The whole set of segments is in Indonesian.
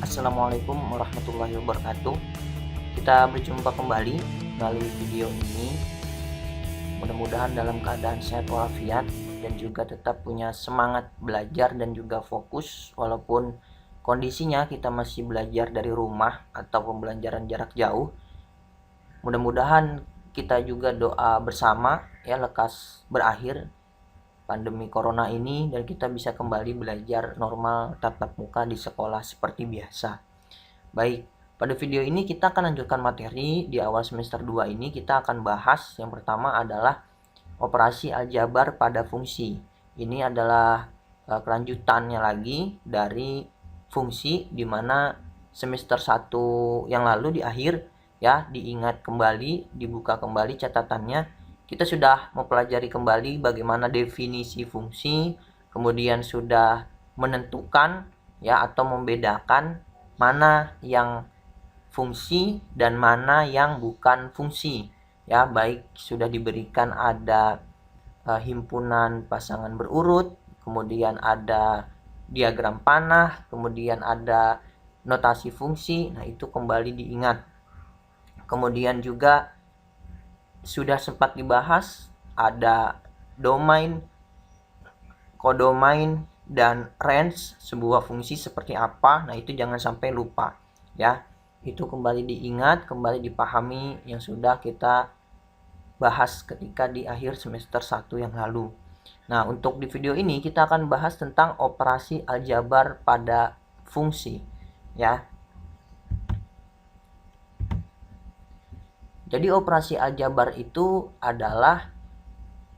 Assalamualaikum warahmatullahi wabarakatuh. Kita berjumpa kembali melalui video ini. Mudah-mudahan dalam keadaan sehat walafiat dan juga tetap punya semangat belajar dan juga fokus walaupun kondisinya kita masih belajar dari rumah atau pembelajaran jarak jauh. Mudah-mudahan kita juga doa bersama ya lekas berakhir pandemi corona ini dan kita bisa kembali belajar normal tatap muka di sekolah seperti biasa. Baik, pada video ini kita akan lanjutkan materi. Di awal semester 2 ini kita akan bahas yang pertama adalah operasi aljabar pada fungsi. Ini adalah kelanjutannya lagi dari fungsi di mana semester 1 yang lalu di akhir ya diingat kembali, dibuka kembali catatannya. Kita sudah mempelajari kembali bagaimana definisi fungsi, kemudian sudah menentukan ya atau membedakan mana yang fungsi dan mana yang bukan fungsi. Ya, baik sudah diberikan ada himpunan pasangan berurut, kemudian ada diagram panah, kemudian ada notasi fungsi. Nah, itu kembali diingat. Kemudian juga sudah sempat dibahas ada domain, kodomain, dan range sebuah fungsi seperti apa. Nah, itu jangan sampai lupa ya. Itu kembali diingat, kembali dipahami yang sudah kita bahas ketika di akhir semester 1 yang lalu. Nah, untuk di video ini kita akan bahas tentang operasi aljabar pada fungsi ya. Jadi operasi aljabar itu adalah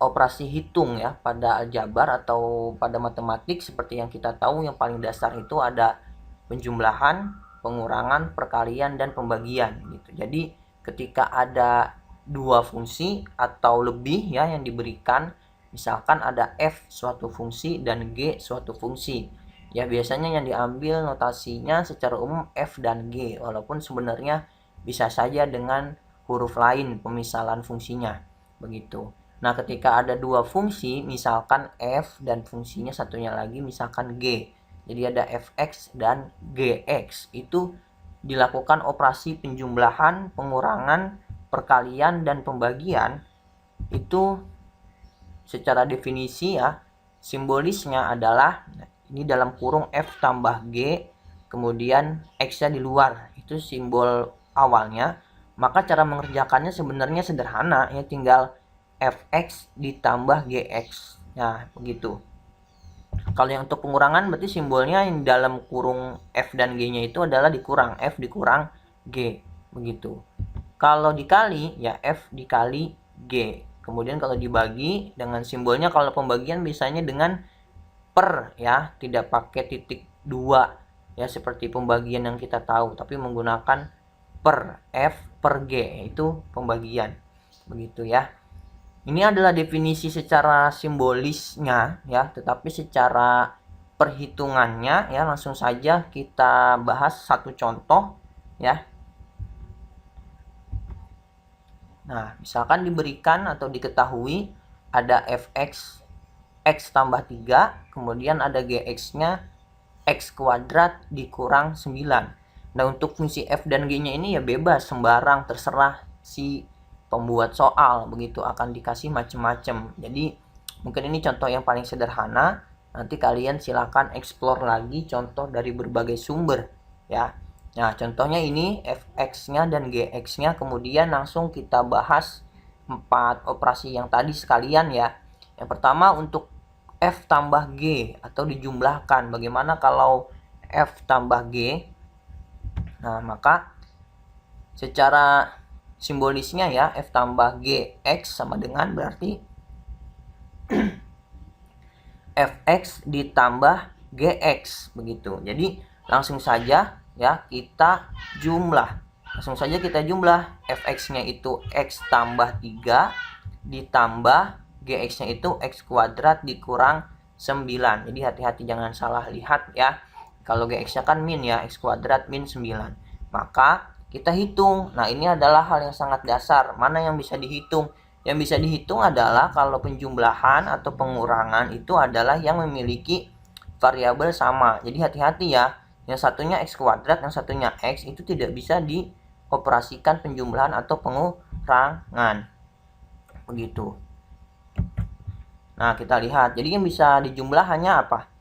operasi hitung ya pada aljabar atau pada matematik. Seperti yang kita tahu yang paling dasar itu ada penjumlahan, pengurangan, perkalian, dan pembagian gitu. Jadi ketika ada dua fungsi atau lebih ya yang diberikan, misalkan ada f suatu fungsi dan g suatu fungsi. Ya biasanya yang diambil notasinya secara umum f dan g, walaupun sebenarnya bisa saja dengan huruf lain pemisalan fungsinya begitu. Nah, ketika ada dua fungsi misalkan f dan fungsinya satunya lagi misalkan g, jadi ada fx dan gx, itu dilakukan operasi penjumlahan, pengurangan, perkalian, dan pembagian. Itu secara definisi ya simbolisnya adalah ini dalam kurung f tambah g, kemudian x nya di luar, itu simbol awalnya. Maka cara mengerjakannya sebenarnya sederhana ya, tinggal fx ditambah gx. Nah, begitu. Kalau yang untuk pengurangan berarti simbolnya yang dalam kurung f dan g-nya itu adalah dikurang, f dikurang g, begitu. Kalau dikali ya f dikali g. Kemudian kalau dibagi dengan simbolnya, kalau pembagian biasanya dengan per ya, tidak pakai titik 2 ya seperti pembagian yang kita tahu, tapi menggunakan per f per g, itu pembagian begitu ya. Ini adalah definisi secara simbolisnya ya, tetapi secara perhitungannya ya langsung saja kita bahas satu contoh ya. Nah, misalkan diberikan atau diketahui ada fx x tambah 3, kemudian ada gx-nya x kuadrat dikurang 9. Nah, untuk fungsi f dan g-nya ini ya bebas, sembarang, terserah si pembuat soal begitu, akan dikasih macam-macam. Jadi mungkin ini contoh yang paling sederhana. Nanti kalian silakan explore lagi contoh dari berbagai sumber ya. Nah, contohnya ini fx-nya dan gx-nya, kemudian langsung kita bahas 4 operasi yang tadi sekalian ya. Yang pertama untuk f tambah g atau dijumlahkan. Bagaimana kalau f tambah g? Nah, maka secara simbolisnya ya f tambah gx sama dengan berarti fx ditambah gx begitu. Jadi langsung saja ya kita jumlah. Langsung saja kita jumlah, fx-nya itu x tambah 3 ditambah gx-nya itu x kuadrat dikurang 9. Jadi hati-hati jangan salah lihat ya. Kalau gx-nya kan min ya, x kuadrat min 9. Maka kita hitung. Nah, ini adalah hal yang sangat dasar. Mana yang bisa dihitung? Yang bisa dihitung adalah kalau penjumlahan atau pengurangan itu adalah yang memiliki variabel sama. Jadi hati-hati ya. yang satunya X kuadrat, yang satunya X, itu tidak bisa dioperasikan penjumlahan atau pengurangan. Begitu. Nah, kita lihat. Jadi yang bisa dijumlah hanya apa?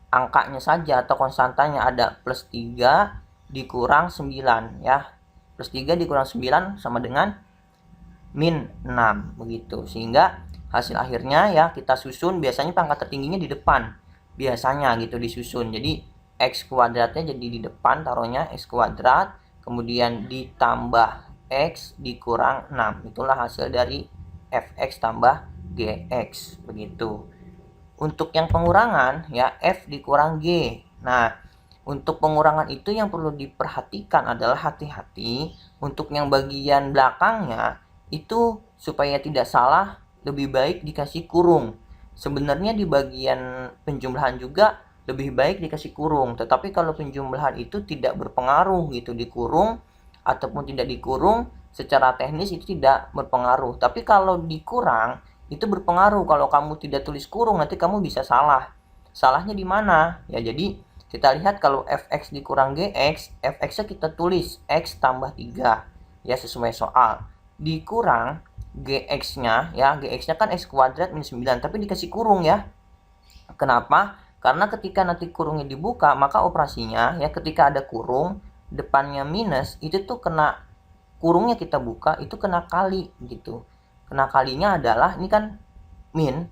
Angkanya saja atau konstantanya. Ada plus 3 dikurang 9 ya. Plus 3 dikurang 9 sama dengan min 6 begitu. Sehingga hasil akhirnya ya kita susun, biasanya pangkat tertingginya di depan. Biasanya gitu disusun. Jadi X kuadratnya jadi di depan, taruhnya X kuadrat, kemudian ditambah X dikurang 6. Itulah hasil dari Fx tambah Gx begitu. Untuk yang pengurangan ya F dikurang G. Nah, untuk pengurangan itu yang perlu diperhatikan adalah hati-hati untuk yang bagian belakangnya itu supaya tidak salah lebih baik dikasih kurung. Sebenarnya di bagian penjumlahan juga lebih baik dikasih kurung, tetapi kalau penjumlahan itu tidak berpengaruh gitu dikurung ataupun tidak dikurung, secara teknis itu tidak berpengaruh. Tapi kalau dikurang itu berpengaruh. Kalau kamu tidak tulis kurung nanti kamu bisa salah. Salahnya di mana? Ya jadi kita lihat kalau fx dikurang gx, fx-nya kita tulis x tambah 3 ya sesuai soal. Dikurang gx-nya ya, gx-nya kan x kuadrat min 9 tapi dikasih kurung ya. Kenapa? Karena ketika nanti kurungnya dibuka maka operasinya ya ketika ada kurung depannya minus itu tuh kena kurungnya kita buka itu kena kali gitu. Kena kalinya adalah ini kan min,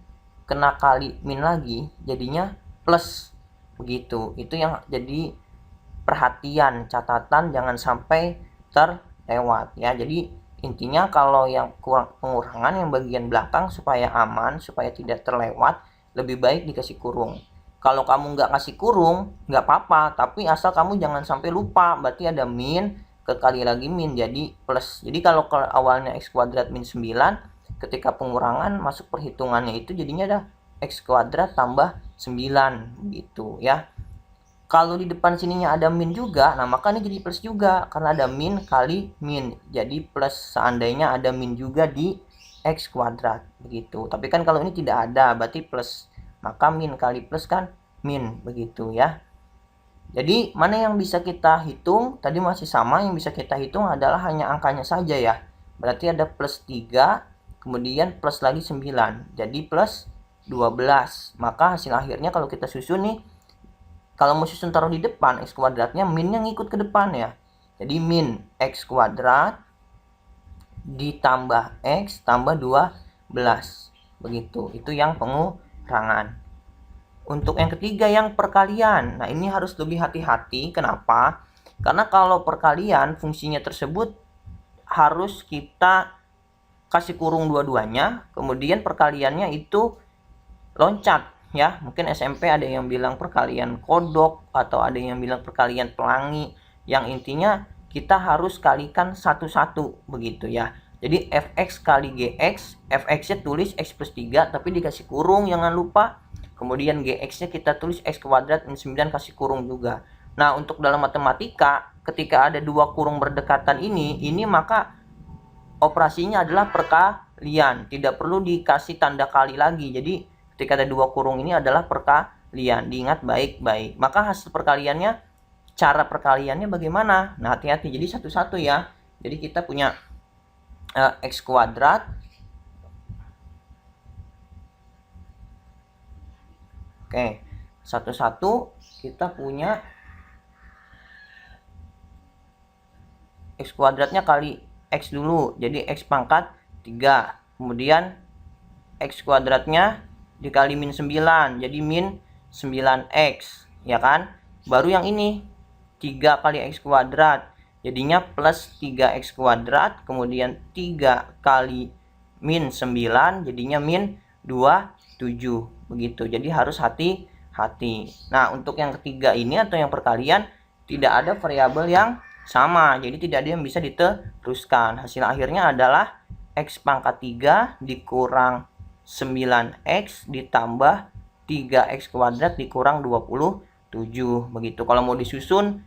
kena kali min lagi jadinya plus begitu. Itu yang jadi perhatian, catatan jangan sampai terlewat ya. Jadi intinya kalau yang pengurangan yang bagian belakang supaya aman, supaya tidak terlewat, lebih baik dikasih kurung. Kalau kamu nggak kasih kurung nggak apa-apa, tapi asal kamu jangan sampai lupa, berarti ada min kekali lagi min jadi plus. Jadi kalau awalnya x kuadrat min 9, ketika pengurangan masuk perhitungannya itu jadinya ada x kuadrat tambah 9 gitu ya. Kalau di depan sininya ada min juga, nah maka ini jadi plus juga karena ada min kali min. Jadi plus seandainya ada min juga di x kuadrat begitu. Tapi kan kalau ini tidak ada berarti plus. Maka min kali plus kan min begitu ya. Jadi mana yang bisa kita hitung? Tadi masih sama, yang bisa kita hitung adalah hanya angkanya saja ya. Berarti ada plus 3, kemudian plus lagi 9. Jadi plus 12. Maka hasil akhirnya kalau kita susun nih, kalau mau susun taruh di depan, x kuadratnya minnya ngikut ke depan ya. Jadi min x kuadrat ditambah x tambah 12. Begitu, itu yang pengurangan. Untuk yang ketiga yang perkalian. Nah, ini harus lebih hati-hati. Kenapa? Karena kalau perkalian fungsinya tersebut harus kita kasih kurung dua-duanya, kemudian perkaliannya itu loncat ya. Mungkin SMP ada yang bilang perkalian kodok atau ada yang bilang perkalian pelangi. Yang intinya kita harus kalikan satu-satu begitu ya. Jadi fx kali gx, fx-nya tulis x plus 3 tapi dikasih kurung jangan lupa. Kemudian gx-nya kita tulis x kuadrat min 9 kasih kurung juga. Nah, untuk dalam matematika ketika ada dua kurung berdekatan ini maka operasinya adalah perkalian. Tidak perlu dikasih tanda kali lagi. Jadi ketika ada dua kurung ini adalah perkalian. Diingat baik-baik. Maka hasil perkaliannya, cara perkaliannya bagaimana? Nah, hati-hati. Jadi satu-satu ya. Jadi kita punya x kuadrat Oke, satu-satu kita punya x kuadratnya kali x dulu. Jadi x pangkat 3. Kemudian x kuadratnya dikali min 9. Jadi min 9x. Ya kan? Baru yang ini 3 kali x kuadrat. Jadinya plus 3x kuadrat. Kemudian 3 kali min 9. Jadinya min 27. Begitu. Jadi harus hati-hati. Nah, untuk yang ketiga ini atau yang perkalian tidak ada variabel yang sama. Jadi tidak ada yang bisa diteruskan. Hasil akhirnya adalah x pangkat 3 dikurang 9x ditambah 3x kuadrat dikurang 27. Begitu. Kalau mau disusun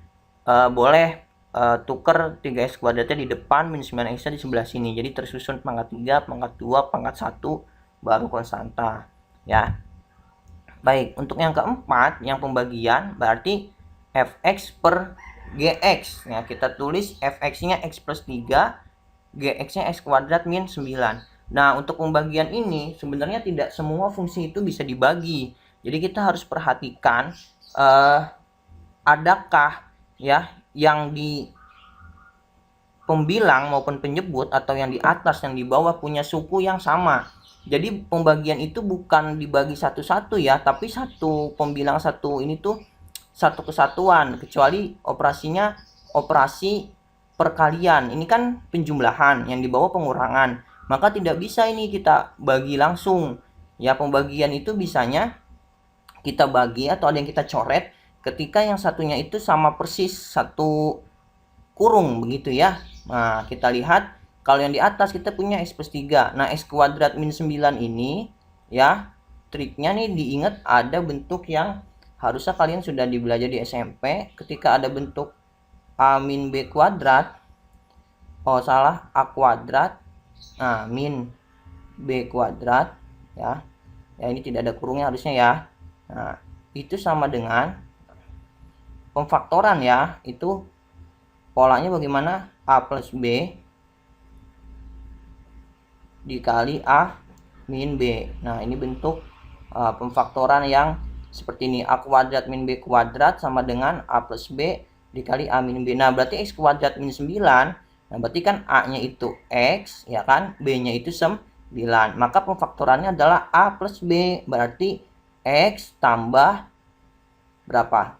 boleh tuker 3x kuadratnya di depan, min 9x di sebelah sini. Jadi tersusun pangkat 3, pangkat 2, pangkat 1 baru konstanta ya. Baik, untuk yang keempat, yang pembagian, berarti fx per gx. Nah, kita tulis fx-nya x plus 3, gx-nya x kuadrat min 9. Nah, untuk pembagian ini sebenarnya tidak semua fungsi itu bisa dibagi. Jadi kita harus perhatikan adakah ya yang di pembilang maupun penyebut atau yang di atas yang di bawah punya suku yang sama. Jadi pembagian itu bukan dibagi satu-satu ya, tapi satu pembilang satu ini tuh satu kesatuan, kecuali operasinya operasi perkalian. Ini kan penjumlahan, yang di bawah pengurangan. Maka tidak bisa ini kita bagi langsung. Ya, pembagian itu bisanya kita bagi atau ada yang kita coret ketika yang satunya itu sama persis satu kurung begitu ya. Nah, kita lihat kalau yang di atas kita punya x plus 3. Nah, x kuadrat min 9 ini ya, triknya nih diingat ada bentuk yang harusnya kalian sudah dibelajar di SMP. Ketika ada bentuk a min b kuadrat, oh salah, a kuadrat, nah min b kuadrat ya. Ya, ini tidak ada kurungnya harusnya ya. Nah, itu sama dengan pemfaktoran ya. Itu polanya bagaimana? A plus B dikali A min B. Nah, ini bentuk pemfaktoran yang seperti ini. A kuadrat min B kuadrat sama dengan A plus B dikali A min B. Nah, berarti X kuadrat min 9. Nah, berarti kan A-nya itu X, ya kan? B-nya itu 9. Maka pemfaktorannya adalah A plus B. Berarti X tambah berapa?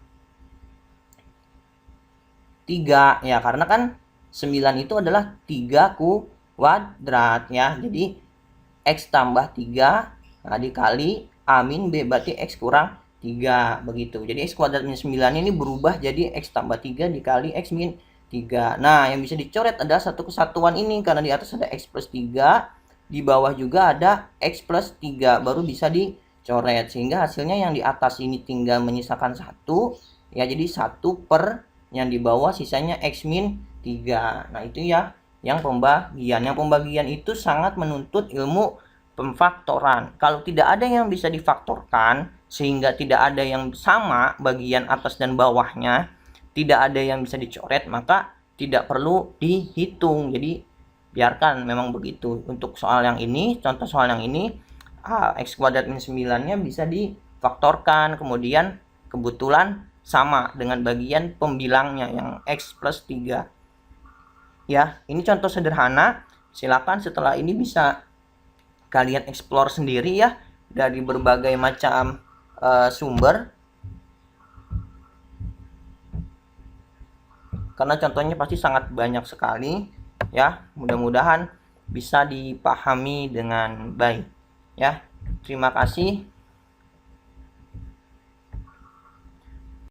3 ya, karena kan 9 itu adalah 3 kuadrat ya. Jadi X tambah 3 dikali A min B, berarti X kurang 3 begitu. Jadi X kuadrat min 9 ini berubah jadi X tambah 3 dikali X min 3. Nah, yang bisa dicoret adalah satu kesatuan ini, karena di atas ada X plus 3, di bawah juga ada X plus 3, baru bisa dicoret. Sehingga hasilnya yang di atas ini tinggal menyisakan 1 ya, jadi 1 per yang di bawah sisanya X min 3. Nah, itu ya yang pembagian. Yang pembagian itu sangat menuntut ilmu pemfaktoran. Kalau tidak ada yang bisa difaktorkan sehingga tidak ada yang sama bagian atas dan bawahnya, tidak ada yang bisa dicoret, maka tidak perlu dihitung. Jadi biarkan memang begitu. Untuk soal yang ini, contoh soal yang ini, X kuadrat min 9-nya bisa difaktorkan, kemudian kebetulan sama dengan bagian pembilangnya yang X plus 3. Ya, ini contoh sederhana. Silakan setelah ini bisa kalian explore sendiri ya dari berbagai macam sumber. Karena contohnya pasti sangat banyak sekali ya. Mudah-mudahan bisa dipahami dengan baik ya. Terima kasih.